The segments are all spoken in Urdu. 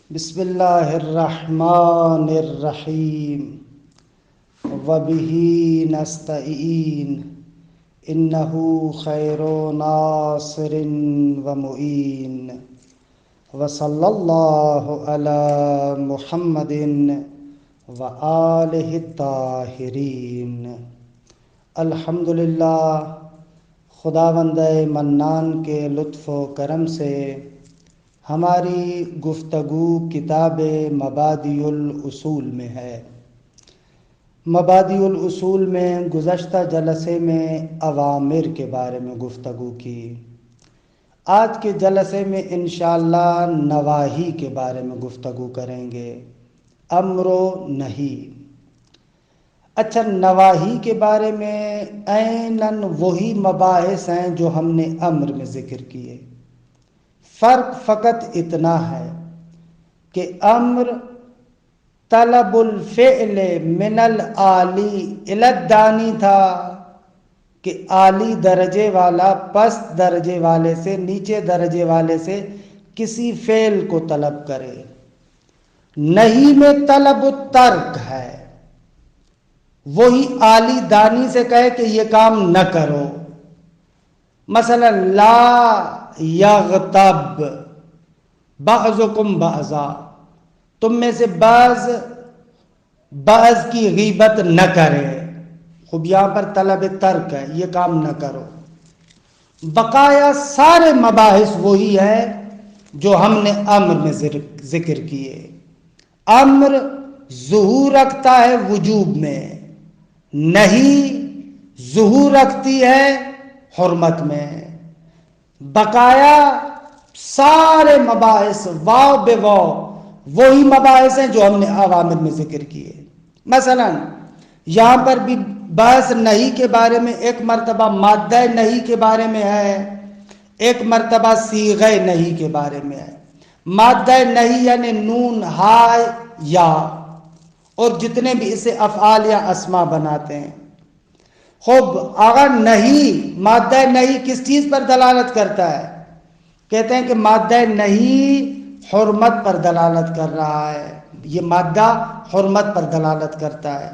بسم اللہ الرحمن الرحیم وبہ نستعین انہ خیر ناصر ومعین وصلی اللہ علی محمد وآلہ الطاہرین۔ الحمدللہ، خداوند منان کے لطف و کرم سے ہماری گفتگو کتاب مبادئ الاصول میں ہے۔ مبادئ الاصول میں گزشتہ جلسے میں اوامر کے بارے میں گفتگو کی۔ آج کے جلسے میں انشاءاللہ نواہی کے بارے میں گفتگو کریں گے، امر و نہی۔ اچھا، نواہی کے بارے میں عیناً وہی مباحث ہیں جو ہم نے امر میں ذکر کیے۔ فرق فقط اتنا ہے کہ امر طلب الفعل من العالی الی الدانی تھا کہ عالی درجے والا پست درجے والے سے، نیچے درجے والے سے کسی فعل کو طلب کرے۔ نہیں میں طلب الترک ہے، وہی عالی دانی سے کہے کہ یہ کام نہ کرو۔ مثلا لا یغتب بعضکم بعضا، تم میں سے بعض کی غیبت نہ کرے۔ خوب یہاں پر طلب ترک ہے، یہ کام نہ کرو۔ بقایا سارے مباحث وہی ہے جو ہم نے امر میں ذکر کیے۔ امر ظہور رکھتا ہے وجوب میں، نہیں ظہور رکھتی ہے حرمت میں۔ بقایا سارے مباحث واو بے واو وہی مباحث ہیں جو ہم نے اوامر میں ذکر کیے۔ مثلا یہاں پر بھی بحث نہیں کے بارے میں ایک مرتبہ مادہ نہیں کے بارے میں ہے، ایک مرتبہ صیغہ نہیں کے بارے میں ہے۔ مادہ نہیں یعنی نون، ہا، یا اور جتنے بھی اسے افعال یا اسماء بناتے ہیں۔ خوب اگر نہیں، مادہ نہیں کس چیز پر دلالت کرتا ہے؟ کہتے ہیں کہ مادہ نہیں حرمت پر دلالت کر رہا ہے، یہ مادہ حرمت پر دلالت کرتا ہے۔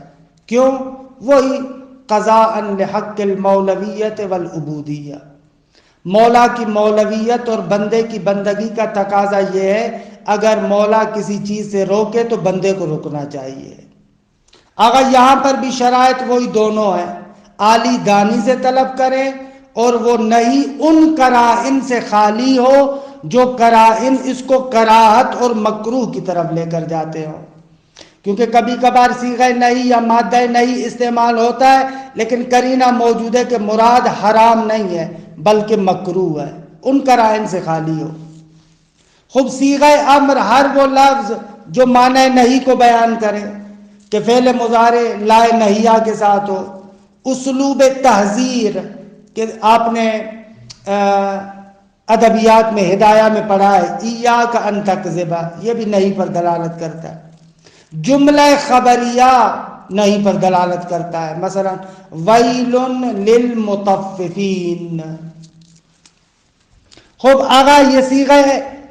کیوں؟ وہی قضاء لحق المولویت والعبودیہ، مولا کی مولویت اور بندے کی بندگی کا تقاضا یہ ہے، اگر مولا کسی چیز سے روکے تو بندے کو رکنا چاہیے۔ اگر یہاں پر بھی شرائط وہی دونوں ہیں، عالی دانی سے طلب کریں اور وہ نہیں ان قرائن سے خالی ہو جو قرائن اس کو کراہت اور مکروہ کی طرف لے کر جاتے ہوں۔ کیونکہ کبھی کبھار صیغہ نہیں یا مادہ نہیں استعمال ہوتا ہے لیکن قرینہ موجود ہے کہ مراد حرام نہیں ہے بلکہ مکروہ ہے، ان قرائن سے خالی ہو۔ خوب صیغہ امر ہر وہ لفظ جو معنی نہیں کو بیان کرے، کہ فعل مضارع لائے نہیہ کے ساتھ ہو۔ اسلوب تحذیر کہ آپ نے ادبیات میں ہدایہ میں پڑھا ہے، ایاک ان تکذب، یہ بھی نہیں پر دلالت کرتا ہے۔ جملہ خبریہ نہیں پر دلالت کرتا ہے، مثلا ویل للمطففین۔ خوب آگا یہ صیغہ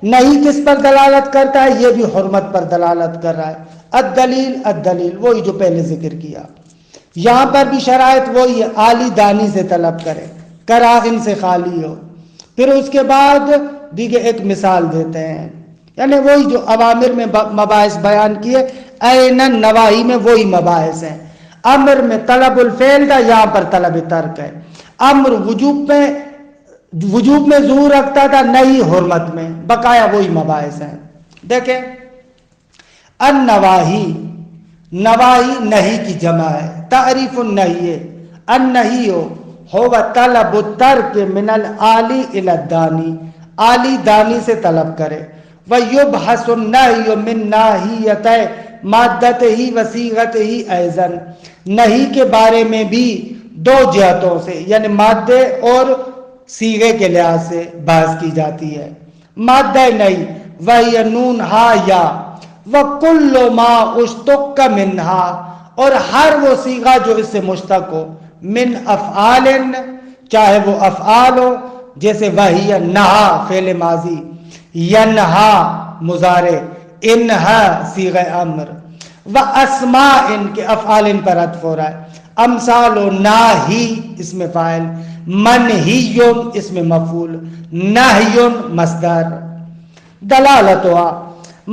نہیں کس پر دلالت کرتا ہے؟ یہ بھی حرمت پر دلالت کر رہا ہے۔ الدلیل وہی جو پہلے ذکر کیا۔ یہاں پر بھی شرائط وہی ہے، عالی دانی سے طلب کرے، قرائن سے خالی ہو۔ پھر اس کے بعد دیگه ایک مثال دیتے ہیں، یعنی وہی جو اوامر میں مباحث بیان کیے، عیناً نواہی میں وہی مباحث ہیں۔ امر میں طلب الفعل تھا، یہاں پر طلب ترک ہے۔ امر وجوب میں ظہور رکھتا تھا، نہیں حرمت میں، بقایا وہی مباحث ہیں۔ دیکھیں النواہی، نواہی نہیں کی جمع ہے۔ تعریف النہی، النہی ہو طلب الترک من العالی الی الدانی، عالی دانی سے طلب کرے۔ ویبحث النہی من ناحیتہ مادتہ وصیغتہ ایضا، نہیں کے بارے میں بھی دو جہتوں سے یعنی مادے اور صیغے کے لحاظ سے بحث کی جاتی ہے۔ مادہ نہیں وہی نون، ہا، یا، وَكُلُّ مَا اشْتُقَّ مِنْهَا، اور ہر وہ صیغہ جو اس سے مشتق ہو، من افعال، چاہے وہ افعال ہو، جیسے وہی نہا فعل ماضی، ینہا مضارع، انہا صیغہ امر، و اسماء ان کے افعال ان پر عطف ہو رہا ہے، امثال و ناہی اس میں فاعل، منہیون اس میں مفعول، نہیون مصدر۔ دلالتها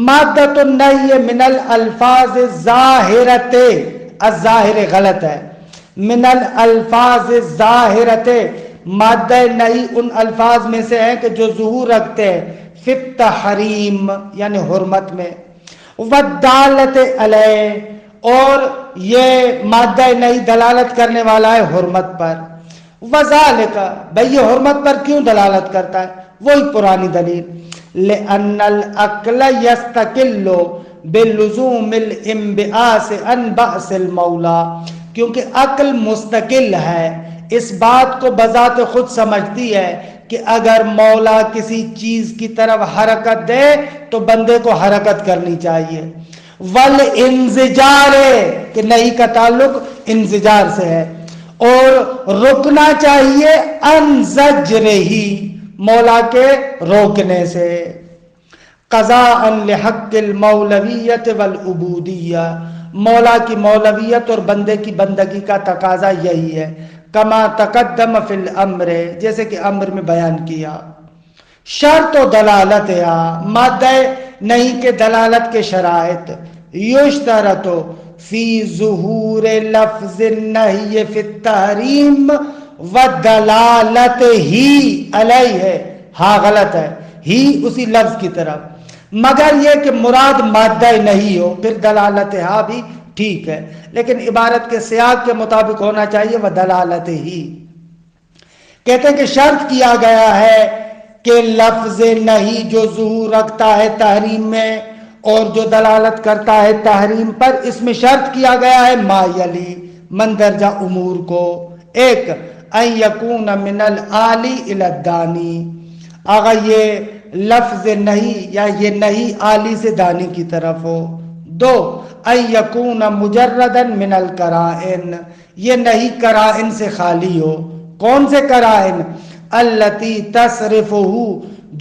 مادۃ النہی من الالفاظ الظاہرۃ، الظاہر غلط ہے، من الالفاظ الظاہرۃ مادہ نہی ان الفاظ میں سے ہے کہ جو ظہور رکھتے ہیں فی التحریم یعنی حرمت میں، والدالۃ علیہ اور یہ مادہ نہیں دلالت کرنے والا ہے حرمت پر، وذالک بھئی یہ حرمت پر کیوں دلالت کرتا ہے؟ وہی پرانی دلیل، لأن العقل یستقل بلزوم الانبعاث عن بعث المولا، کیونکہ عقل مستقل ہے، اس بات کو بذات خود سمجھتی ہے کہ اگر مولا کسی چیز کی طرف حرکت دے تو بندے کو حرکت کرنی چاہیے، والانزجار کہ نہیں کا تعلق انزجار سے ہے، اور رکنا چاہیے ان زجرہی مولا کے روکنے سے، قضاء لحق المولویت والعبودیہ مولا کی مولویت اور بندے کی بندگی کا تقاضا یہی ہے، کما تقدم فی الامر جیسے کہ امر میں بیان کیا۔ شرط و دلالت یا مادہ نہیں کے دلالت کے شرائط، یشترط فی ظہور لفظ النہی فی التحریم و دلالت ہی علیہ، ہاں غلط ہے، ہی اسی لفظ کی طرف، مگر یہ کہ مراد مادہ نہیں ہو، پھر دلالت ہاں بھی ٹھیک ہے، لیکن عبارت کے سیاق کے مطابق ہونا چاہیے وہ دلالت ہی۔ کہتے ہیں کہ شرط کیا گیا ہے کہ لفظ نہیں جو ظہور رکھتا ہے تحریم میں اور جو دلالت کرتا ہے تحریم پر، اس میں شرط کیا گیا ہے ما یلی مندرجہ امور کو، ایک ان یکون من العالی الی الدانی، آگا یہ لفظ نہیں یا یہ نہیں عالی سے دانی کی طرف ہو، دو ان یکون مجردا من القرائن، یہ نہیں قرائن سے خالی ہو، کون سے قرائن؟ التی تصرفہ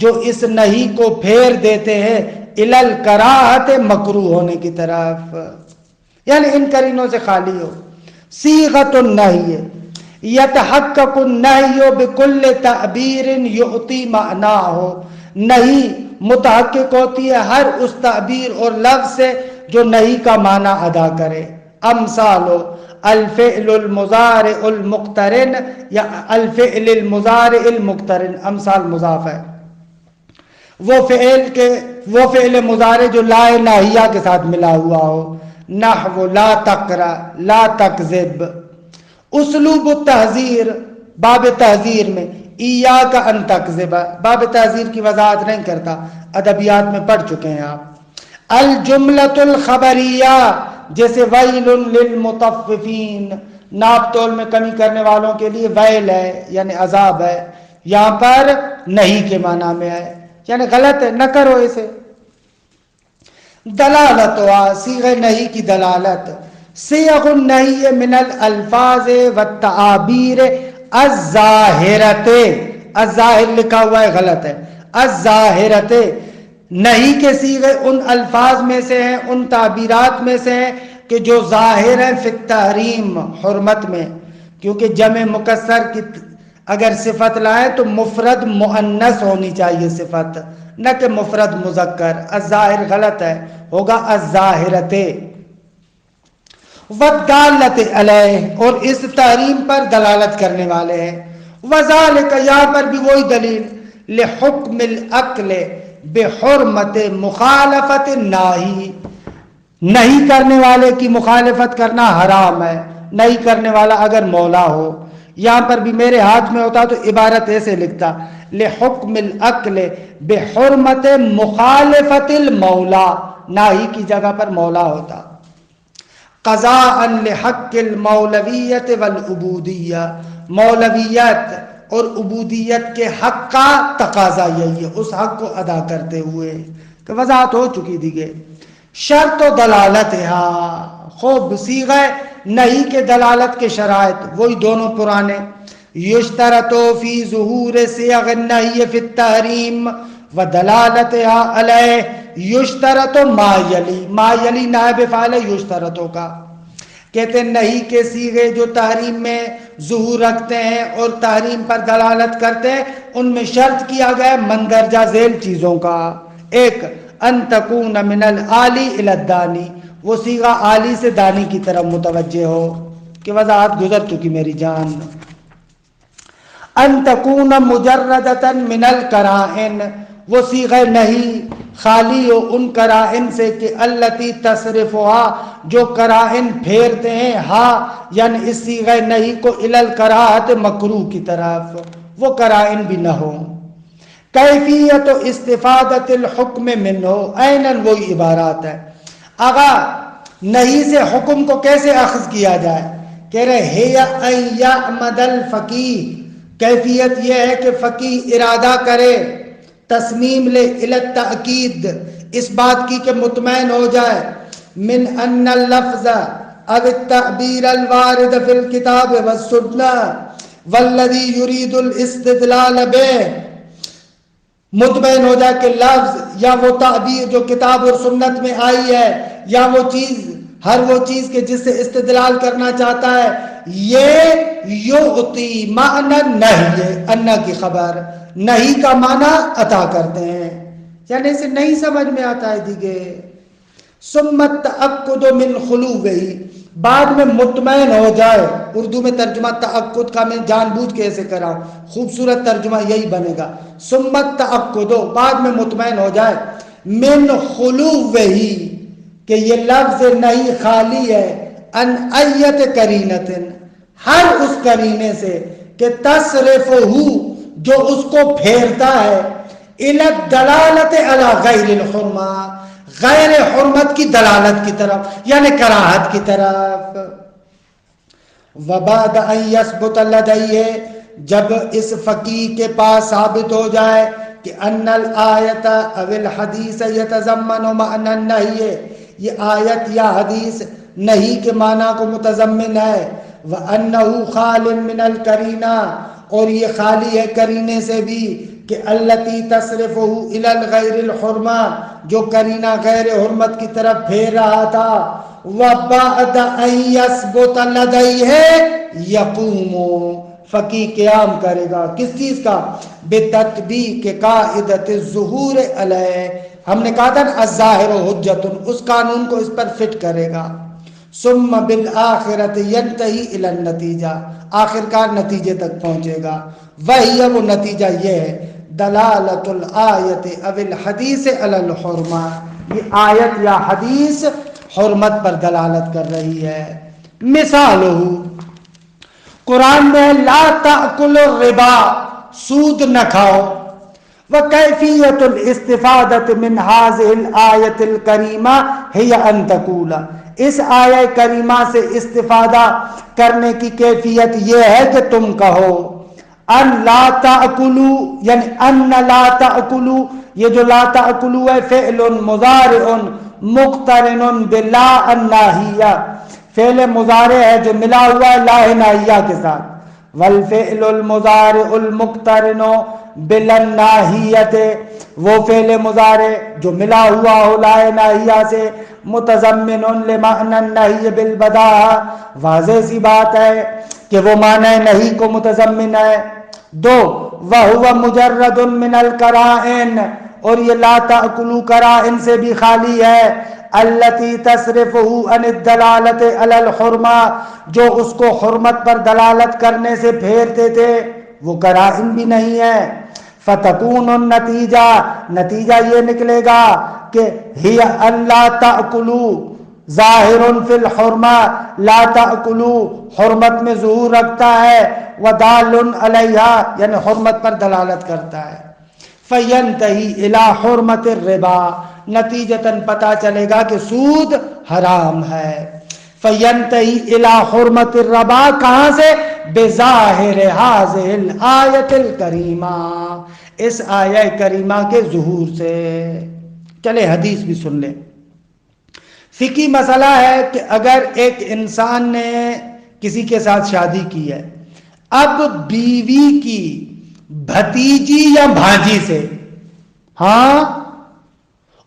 جو اس نہیں کو پھیر دیتے ہیں الی الکراہت مکروہ ہونے کی طرف، یعنی ان قرینوں سے خالی ہو۔ صیغۃ النہی یتحقق النہی بکل تعبیر یعطی معناہ، نہیں متحقق ہوتی ہے ہر اس تعبیر اور لفظ سے جو نہیں کا معنی ادا کرے، امثال الفعل المضارع المقترن یا الفعل المضارع المقترن، امثال مضاف ہے، وہ فعل مضارع جو لا ناہیہ کے ساتھ ملا ہوا ہو، نحو لا تقرأ لا تکذب۔ اسلوب التحذیر باب تحذیر میں ایاک ان تکذب، باب تحذیر کی وضاحت نہیں کرتا، ادبیات میں پڑھ چکے ہیں آپ۔ الجملۃ الخبریہ جیسے ویل للمطففین، ناپ تول میں کمی کرنے والوں کے لیے ویل ہے یعنی عذاب ہے، یہاں پر نہیں کے معنی میں ہے، یعنی غلط ہے نہ کرو اسے۔ دلالت صیغہ نہیں کی دلالت، صیغ النہی من الالفاظ والتعابیر الظاہرۃ، الظاہر لکھا ہوا ہے غلط ہے، الظاہرۃ نہیں کے صیغے ان الفاظ میں سے ہیں، ان تعبیرات میں سے ہیں کہ جو ظاہر ہیں فی التحریم حرمت میں، کیونکہ جمع مکسر کی اگر صفت لائیں تو مفرد مؤنث ہونی چاہیے صفت، نہ کہ مفرد مذکر، الظاہر غلط ہے، ہوگا الظاہرۃ۔ والدالۃ علیہ اور اس تحریم پر دلالت کرنے والے ہیں، وذالک یہاں پر بھی وہی دلیل، لحکم العقل بحرمت مخالفت الناہی، نہیں کرنے والے کی مخالفت کرنا حرام ہے، نہیں کرنے والا اگر مولا ہو، یہاں پر بھی میرے ہاتھ میں ہوتا تو عبارت ایسے لکھتا، لحکم العقل بحرمت مخالفت المولا، ناہی کی جگہ پر مولا ہوتا۔ قضاء لحق المولویت والعبودیہ، مولویت اور عبودیت کے حق کا تقاضا یہی ہے، اس حق کو ادا کرتے ہوئے کہ وضاحت ہو چکی دیگے۔ شرط و دلالت ہاں خوب صیغہ نہیں کے دلالت کے شرائط وہی دونوں پرانے، یشترط فی ظہور صیغ النہی فی التحریم ودلالتها علیہ یشترط ما یلی، ما یلی نائب فاعل یشترطوں کا، کہتے ہیں نہیں کے صیغے جو تحریم میں ظہور رکھتے ہیں اور تحریم پر دلالت کرتے ہیں ان میں شرط کیا گیا مندرجہ ذیل چیزوں کا. ایک ان تکون من العالی الی الدانی، وہ صیغہ عالی سے دانی کی طرف متوجہ ہو، کہ وضاحت گزر چکی میری جان. ان تکون مجردتا من القرائن، وہ صیغہ نہیں خالی ہو ان قرائن سے کہ التی تصرفها، جو قرائن پھیرتے ہیں ہاں یعنی اس صیغہ نہیں کو الی الکراہت مکروہ کی طرف، وہ قرائن بھی نہ ہو. کیفیت استفادت الحکم منہ، عیناً وہی عبارات ہے. آغا نہیں سے حکم کو کیسے اخذ کیا جائے؟ کہہ رہے ہے ان یعمد الفقیہ، کیفیت یہ ہے کہ فقیہ ارادہ کرے، تصمیم لے الی التأکید، اس بات کی کہ مطمئن ہو جائے، من ان اللفظ او التعبیر الوارد فی الکتاب والسنہ والذی یرید الاستدلال بہ، مطمئن ہو جائے کہ لفظ یا وہ تعبیر جو کتاب اور سنت میں آئی ہے یا وہ چیز، ہر وہ چیز کے جس سے استدلال کرنا چاہتا ہے، یہ یعطی معنی نہیں، انا کی خبر نہیں کا معنی عطا کرتے ہیں، یعنی اسے نہیں سمجھ میں آتا ہے دیگے. ثم التأکد من خلوہ، بعد میں مطمئن ہو جائے. اردو میں ترجمہ تأکد کا میں جان بوجھ کے ایسے کر رہا ہوں، خوبصورت ترجمہ یہی بنے گا. ثم التأکد، بعد میں مطمئن ہو جائے، من خلوہ، کہ یہ لفظ نہیں خالی ہے، ان ایت قرینۃ، ہر اس قرینے سے کہ تصرفہ، جو اس کو پھیرتا ہے، الی الدلالۃ علی غیر الحرمہ، غیر حرمت کی دلالت کی طرف یعنی کراہت کی طرف. وبعد ان یثبت لدیہ، جب اس فقیہ کے پاس ثابت ہو جائے کہ ان الآیت او الحدیث یتضمن معنی النہی، یہ آیت یا حدیث نہیں کے معنی کو متضمن ہے، وَأَنَّهُ خَالٍ مِّنَ الْقَرِينَةِ، اور یہ خالی ہے قرینے سے بھی، کہ التی تصرفہ الی الغیر الحرمہ، جو قرینہ غیر حرمت کی طرف پھیر رہا تھا. وَبَعْدَ أَن يَثْبُتَ لَدَيْهِ يَقُومُ، فقیہ قیام کرے گا کس چیز کا؟ بِتَطْبِیقِ قاعدۃ الظہور علیہ، ہم نے کہا تھا نا الظاہر حجۃ، اس قانون کو اس پر فٹ کرے گا. ثم بالآخرۃ ینتہی الی النتیجہ، آخرکار نتیجے تک پہنچے گا. وہی وہ نتیجہ یہ ہے دلالت الآیت او الحدیث علی الحرمہ، یہ آیت یا حدیث حرمت پر دلالت کر رہی ہے. مثالہ، قرآن میں لا تأکل الربا، سود نہ کھاؤ. وکیفیت الاستفادۃ من هذه الآیۃ الکریمہ ہی ان تقول، اس آیہ کریمہ سے استفادہ کرنے کی کیفیت یہ ہے کہ تم کہو ان لا تأکلوا، یعنی ان لا تأکلوا، یہ جو لا تأکلوا ہے فعل مضارع مقترن بلا الناہیہ، فعل مضارع ہے جو ملا ہوا ہے لا ناہیہ کے ساتھ. والفعل المضارع المقترن بلا الناہیۃ، وہ فعل مضارع جو ملا ہوا ہو لا ناہیہ سے، متضمن لمعنی النہی بالبداہہ، واضح سی بات ہے کہ وہ معنی نہیں کو متضمن ہے. دو، وَهُوَ مُجَرَّدٌ مِّنَ الْقَرَائِنِ، اور یہ لا تأکلوا قرائن سے بھی خالی ہے، التی تصرفہ عن الدلالت علی الحرمہ، جو اس کو حرمت پر دلالت کرنے سے پھیرتے تھے، وہ قرائن بھی نہیں ہے. فتکون النتیجہ، نتیجہ یہ نکلے گا کہ ہی اللہ تأکلوا ظاہر فی الحرمہ، لا تأکلوا حرمت میں ظہور رکھتا ہے، ودال علیہا یعنی حرمت پر دلالت کرتا ہے. فینتہی الی حرمت الربا، نتیجتاً پتہ چلے گا کہ سود حرام ہے. فینتہی الی حرمت الربا، کہاں سے؟ بظاہر هذه الآیۃ الکریمہ، اس آیہ کریمہ کے ظہور سے. چلے حدیث بھی سن لیں. فقہی مسئلہ ہے کہ اگر ایک انسان نے کسی کے ساتھ شادی کی ہے، اب بیوی کی بھتیجی یا بھانجی سے ہاں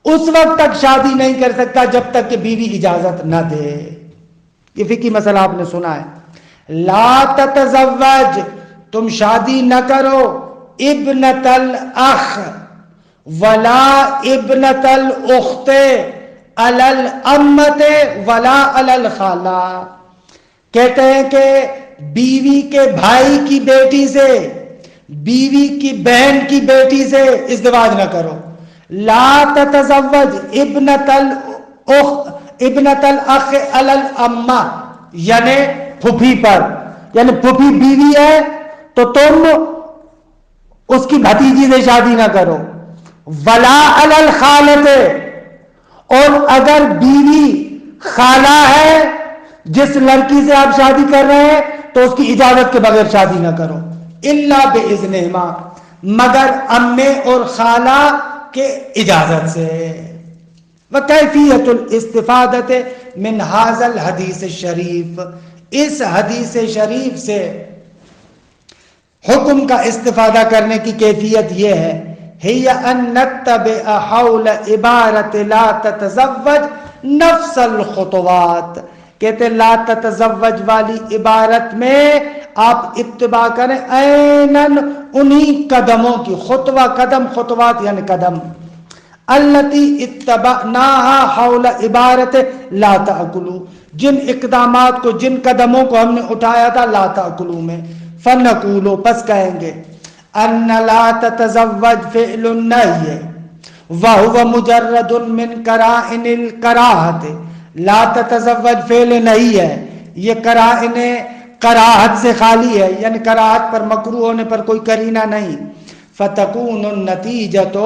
اس وقت تک شادی نہیں کر سکتا جب تک کہ بیوی اجازت نہ دے. یہ فقہی مسئلہ آپ نے سنا ہے. لا تتزوج، تم شادی نہ کرو، ابنت الاخ ولا ابنت الاخت علی الامت ولا علی الخالہ. کہتے ہیں کہ بیوی کے بھائی کی بیٹی سے، بیوی کی بہن کی بیٹی سے ازدواج نہ کرو. لا تتزوج ابنت الاخ علی الامہ، یعنی پھوپھی پر، یعنی پھوپھی بیوی ہے تو تم اس کی بھتیجی سے شادی نہ کرو. ولا علی الخالۃ، اور اگر بیوی خالہ ہے جس لڑکی سے آپ شادی کر رہے ہیں تو اس کی اجازت کے بغیر شادی نہ کرو. الا باذنہما، مگر امے اور خالہ کے اجازت سے. وکیفیت الاستفادۃ من ھذا الحدیث الشریف، اس حدیث شریف سے حکم کا استفادہ کرنے کی کیفیت یہ ہے، ہی ان نتبع حول عبارت لا تتزوج نفس الخطوات. کہتے لا تتزوج والی عبارت میں آپ اتباع کریں عیناً انہی قدموں کی، خطوہ قدم، خطوات یعنی قدم، التی اتبعناها حول عبارت لا تاکلوا، جن اقدامات کو، جن قدموں کو ہم نے اٹھایا تھا لا تاکلوا میں. فنقولو، پس کہیں گے، ان لا تتزوج فعل النہی وہو مجرد من قرائن الکراہت. لا تتزوج فعل نہیں ہے، یہ قرائن کراہت سے خالی ہے، یعنی کراہت پر، مکروہ ہونے پر کوئی قرینہ نہیں. فتکون النتیجۃ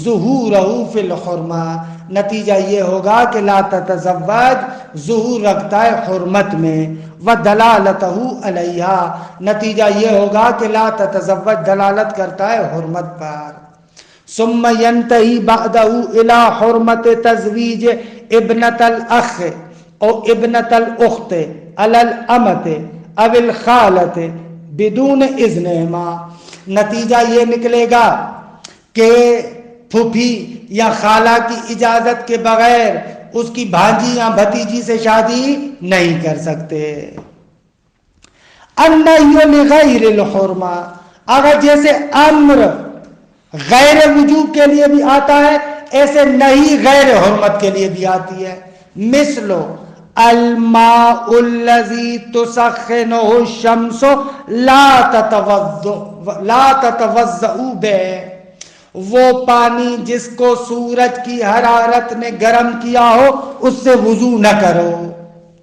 ظہورہ فی الحرمہ، نتیجہ یہ ہوگا کہ لا تتزوج ظہور رکھتا ہے حرمت میں. ودلالتہ علیہا، نتیجہ یہ ہوگا کہ لا تتزوج دلالت کرتا ہے حرمت پر. ثم ينتهي بعده الى حرمت تزویج ابنت الاخ او ابنت الاخت علی الامت او الخالت بدون اذنہما. نتیجہ یہ نکلے گا کہ پھوپھی یا خالہ کی اجازت کے بغیر اس کی بھانجی یا بھتیجی سے شادی نہیں کر سکتے. النہی لغیر الحرمہ، اگر جیسے امر غیر وجوب کے لیے بھی آتا ہے ایسے نہیں غیر حرمت کے لیے بھی آتی ہے. مثلو الماء الذی تسخنہ الشمس لا تتوضؤ بہ، وہ پانی جس کو سورج کی حرارت نے گرم کیا ہو اس سے وضو نہ کرو.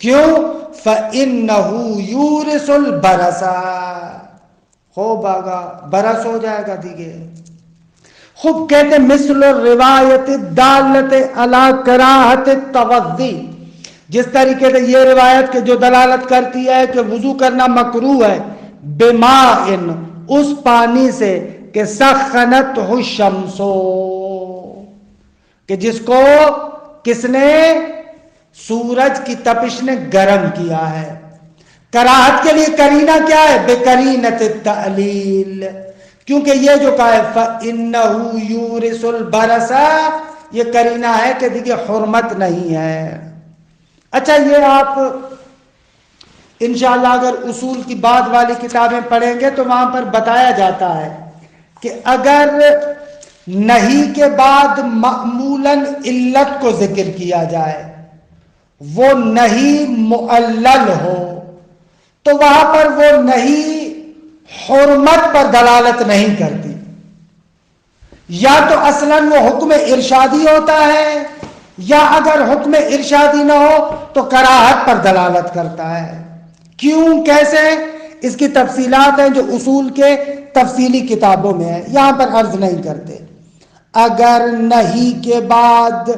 کیوں؟ فإنہ یورث البرص، خوب آگا برس ہو جائے گا دیگے. خوب کہتے مثل روایت دالت علی کراہت التوضی، جس طریقے سے یہ روایت کے جو دلالت کرتی ہے کہ وضو کرنا مکروہ ہے، بماء، اس پانی سے، کہ سخنت الشمس، کہ جس کو کس نے، سورج کی تپش نے گرم کیا ہے. کراہت کے لیے قرینہ کیا ہے؟ بقرینۃ التعلیل، کیونکہ یہ جو کہا ہے فَإِنَّهُ يُورِثُ الْبَرَصَ، یہ قرینہ ہے کہ دیکھیں حرمت نہیں ہے. اچھا، یہ آپ انشاءاللہ اگر اصول کی بعد والی کتابیں پڑھیں گے تو وہاں پر بتایا جاتا ہے کہ اگر نہیں کے بعد معمولاً علت کو ذکر کیا جائے، وہ نہیں معلل ہو، تو وہاں پر وہ نہیں حرمت پر دلالت نہیں کرتی. یا تو اصلاً وہ حکم ارشادی ہوتا ہے، یا اگر حکم ارشادی نہ ہو تو کراہت پر دلالت کرتا ہے. کیوں، کیسے، اس کی تفصیلات ہیں جو اصول کے تفصیلی کتابوں میں ہے، یہاں پر عرض نہیں کرتے. اگر نہیں کے بعد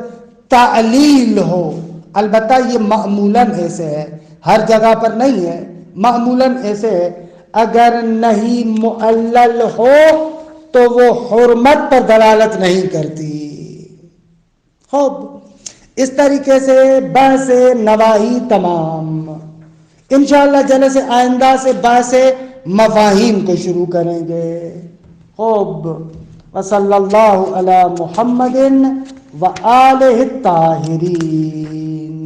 تعلیل ہو، البتہ یہ معمولاً ایسے ہے، ہر جگہ پر نہیں ہے، معمولاً ایسے ہے، اگر نہیں معلل ہو تو وہ حرمت پر دلالت نہیں کرتی. خوب، اس طریقے سے بحث نواہی تمام. انشاءاللہ جلسہ سے آئندہ سے بحث مفاہیم کو شروع کریں گے. خوب. وصلی اللہ علی محمد و آلہ الطاہرین.